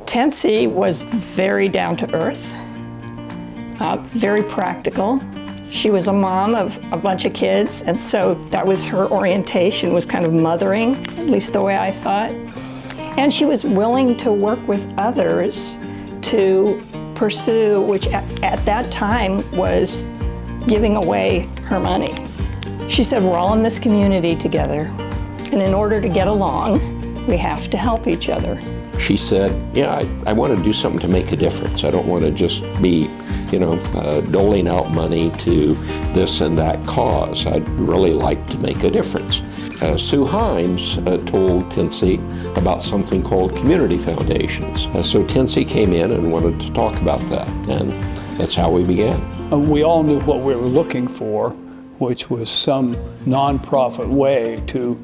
Tensie was very down to earth, very practical. She was a mom of a bunch of kids, and so that was her orientation, was kind of mothering, at least the way I saw it. And she was willing to work with others to pursue, which at that time was giving away her money. She said, we're all in this community together, and in order to get along, we have to help each other. She said, yeah, I want to do something to make a difference. I don't want to just be, doling out money to this and that cause. I'd really like to make a difference. Sue Himes told Tensie about something called community foundations. So Tensie came in and wanted to talk about that, and that's how we began. We all knew what we were looking for, which was some nonprofit way to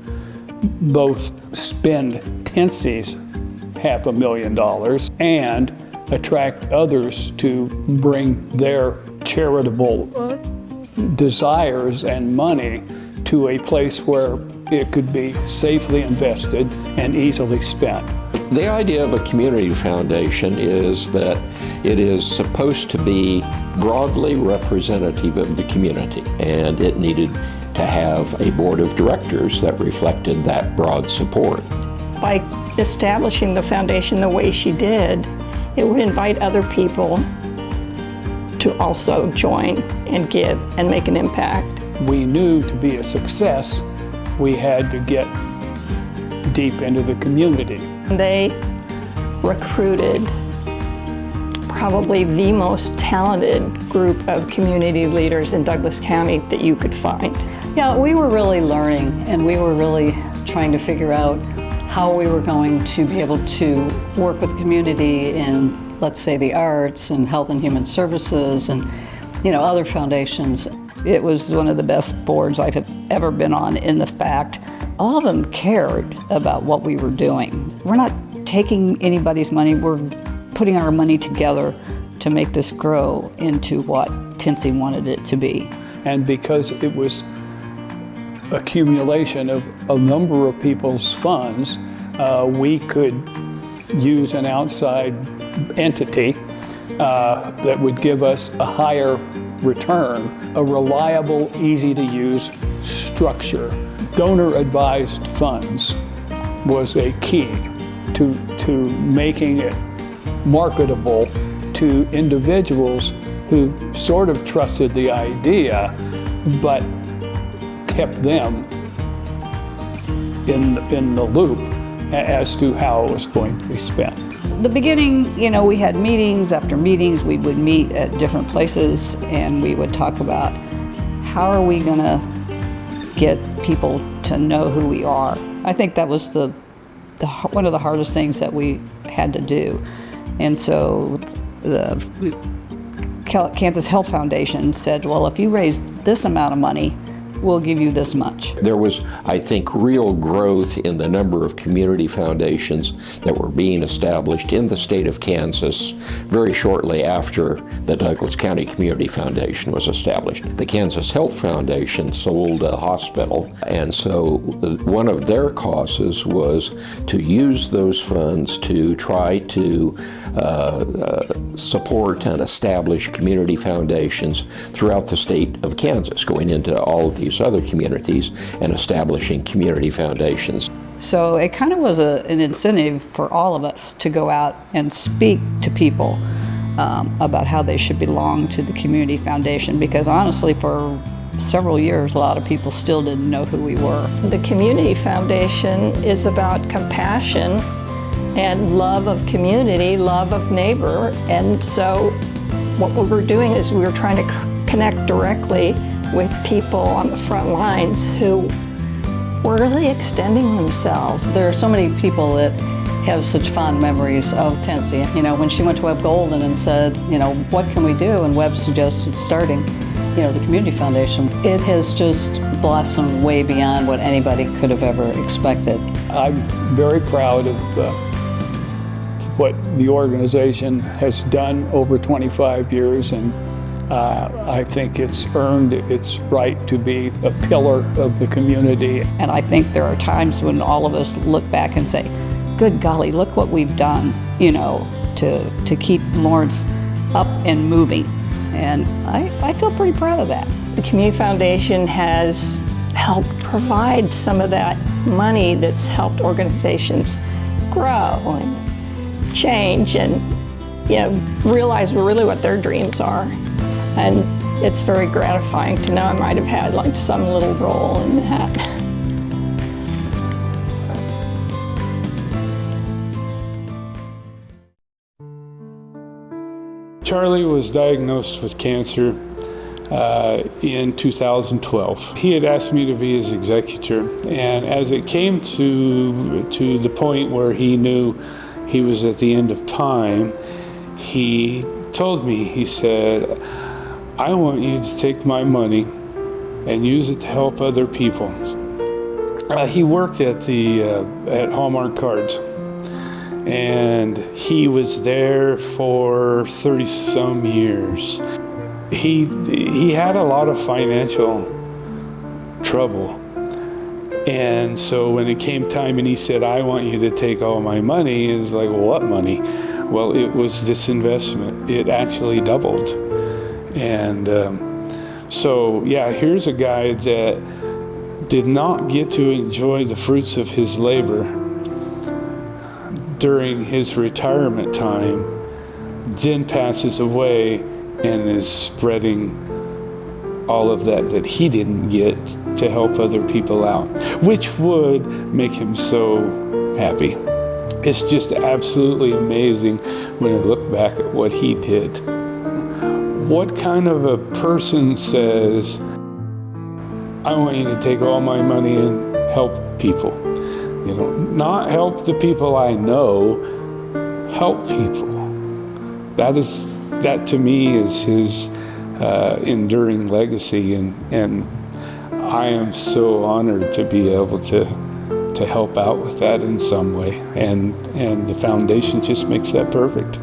both spend Tensie's $500,000 and attract others to bring their charitable desires and money to a place where it could be safely invested and easily spent. The idea of a community foundation is that it is supposed to be broadly representative of the community, and it needed to have a board of directors that reflected that broad support. By establishing the foundation the way she did, it would invite other people to also join and give and make an impact. We knew to be a success, we had to get deep into the community. They recruited probably the most talented group of community leaders in Douglas County that you could find. Yeah, we were really learning, and we were really trying to figure out how we were going to be able to work with the community in, let's say, the arts and health and human services and, other foundations. It was one of the best boards I've ever been on in the fact all of them cared about what we were doing. We're not taking anybody's money, we're putting our money together to make this grow into what Tensie wanted it to be. And because it was accumulation of a number of people's funds, we could use an outside entity that would give us a higher return, a reliable, easy-to-use structure. Donor-advised funds was a key to making it marketable to individuals who sort of trusted the idea, but kept them in the loop as to how it was going to be spent. The beginning, we had meetings after meetings. We would meet at different places and we would talk about how are we going to get people to know who we are. I think that was one of the hardest things that we had to do. And so the Kansas Health Foundation said, well, if you raise this amount of money, we'll give you this much. There was, I think, real growth in the number of community foundations that were being established in the state of Kansas very shortly after the Douglas County Community Foundation was established. The Kansas Health Foundation sold a hospital, and so one of their causes was to use those funds to try to support and establish community foundations throughout the state of Kansas, going into all of these other communities and establishing community foundations. So it kind of was an incentive for all of us to go out and speak to people about how they should belong to the community foundation, because honestly for several years a lot of people still didn't know who we were. The community foundation is about compassion and love of community, love of neighbor, and so what we were doing is we were trying to connect directly with people on the front lines who were really extending themselves. There are so many people that have such fond memories of Tensie. When she went to Webb Golden and said, what can we do? And Webb suggested starting, the Community Foundation. It has just blossomed way beyond what anybody could have ever expected. I'm very proud of what the organization has done over 25 years, and I think it's earned its right to be a pillar of the community. And I think there are times when all of us look back and say, good golly, look what we've done, to keep Lawrence up and moving. And I feel pretty proud of that. The Community Foundation has helped provide some of that money that's helped organizations grow and change and realize really what their dreams are. And it's very gratifying to know I might have had like some little role in that. Charlie was diagnosed with cancer in 2012. He had asked me to be his executor, and as it came to the point where he knew he was at the end of time, he told me, he said, I want you to take my money and use it to help other people. He worked at Hallmark Cards, and he was there for 30-some years. He had a lot of financial trouble. And so when it came time and he said, I want you to take all my money, it's like, well, what money? Well, it was this investment. It actually doubled. And so, yeah, here's a guy that did not get to enjoy the fruits of his labor during his retirement time, then passes away and is spreading all of that he didn't get to help other people out, which would make him so happy. It's just absolutely amazing when I look back at what he did. What kind of a person says, I want you to take all my money and help people? Not help the people I know, help people. That to me is his enduring legacy, and I am so honored to be able to help out with that in some way, and the foundation just makes that perfect.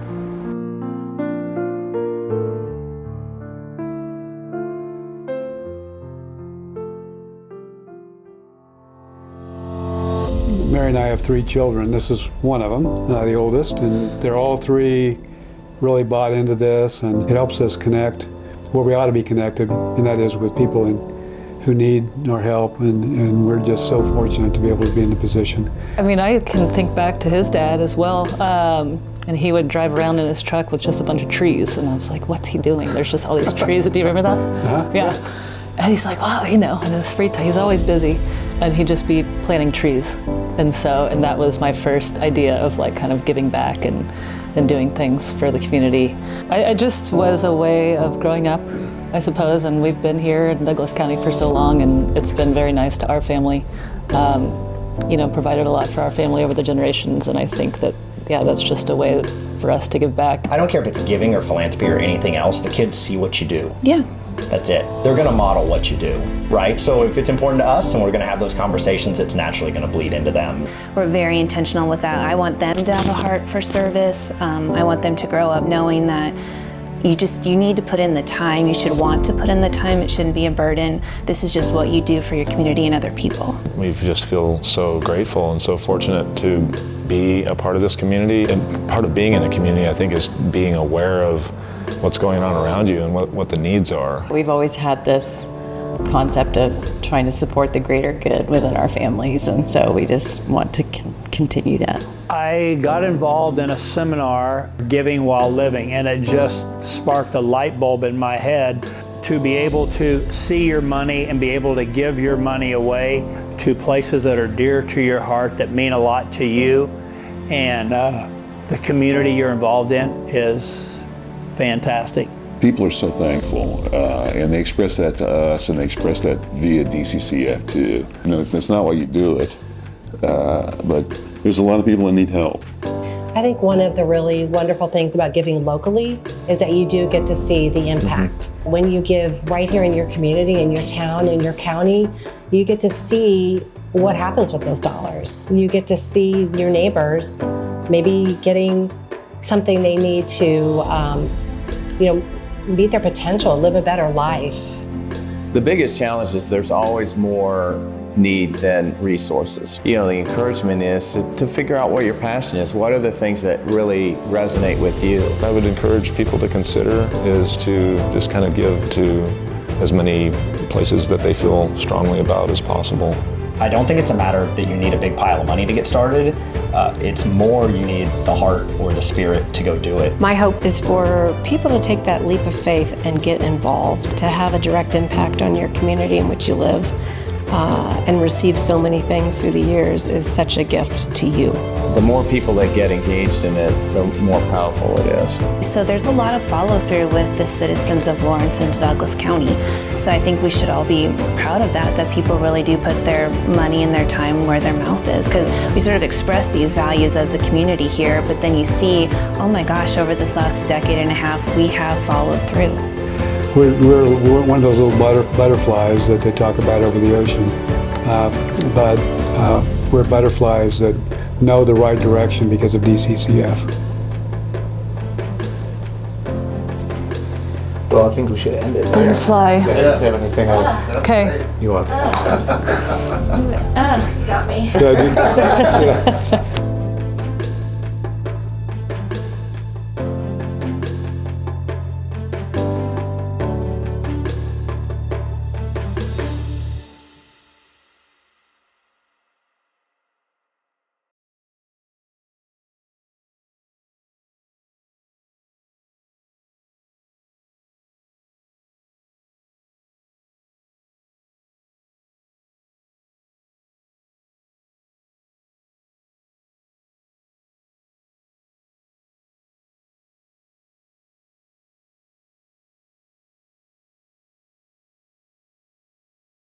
Mary and I have 3 children. This is one of them, the oldest, and they're all 3 really bought into this, and it helps us connect where we ought to be connected, and that is with people who need our help, and we're just so fortunate to be able to be in the position. I mean, I can think back to his dad as well, and he would drive around in his truck with just a bunch of trees, and I was like, what's he doing? There's just all these trees. Do you remember that? Uh-huh. Yeah. And he's like, wow, in his free time, he's always busy, and he'd just be planting trees. And that was my first idea of like kind of giving back and doing things for the community. It just was a way of growing up, I suppose, and we've been here in Douglas County for so long, and it's been very nice to our family. Provided a lot for our family over the generations, and I think that, that's just a way for us to give back. I don't care if it's giving or philanthropy or anything else, the kids see what you do. Yeah. That's it. They're going to model what you do, right? So if it's important to us and we're going to have those conversations, it's naturally going to bleed into them. We're very intentional with that. I want them to have a heart for service. I want them to grow up knowing that you need to put in the time. You should want to put in the time. It shouldn't be a burden. This is just what you do for your community and other people. We just feel so grateful and so fortunate to be a part of this community. And part of being in a community, I think, is being aware of what's going on around you and what the needs are. We've always had this concept of trying to support the greater good within our families, and so we just want to continue that. I got involved in a seminar, Giving While Living, and it just sparked a light bulb in my head to be able to see your money and be able to give your money away to places that are dear to your heart, that mean a lot to you, and the community you're involved in is fantastic. People are so thankful, and they express that to us, and they express that via DCCF too. That's not why you do it, but there's a lot of people that need help. I think one of the really wonderful things about giving locally is that you do get to see the impact. Mm-hmm. When you give right here in your community, in your town, in your county, you get to see what happens with those dollars. You get to see your neighbors maybe getting something they need to meet their potential, live a better life. The biggest challenge is there's always more need than resources. You know, the encouragement is to figure out what your passion is. What are the things that really resonate with you? I would encourage people to consider is to just kind of give to as many places that they feel strongly about as possible. I don't think it's a matter that you need a big pile of money to get started. It's more you need the heart or the spirit to go do it. My hope is for people to take that leap of faith and get involved, to have a direct impact on your community in which you live, and receive so many things through the years is such a gift to you. The more people that get engaged in it, the more powerful it is. So there's a lot of follow through with the citizens of Lawrence and Douglas County. So I think we should all be proud of that people really do put their money and their time where their mouth is. Because we sort of express these values as a community here, but then you see, oh my gosh, over this last decade and a half, we have followed through. We're one of those little butterflies that they talk about over the ocean, but we're butterflies that know the right direction because of DCCF. Well, I think we should end it there. Butterfly. You guys have anything else? Okay. You want? Got me. Yeah,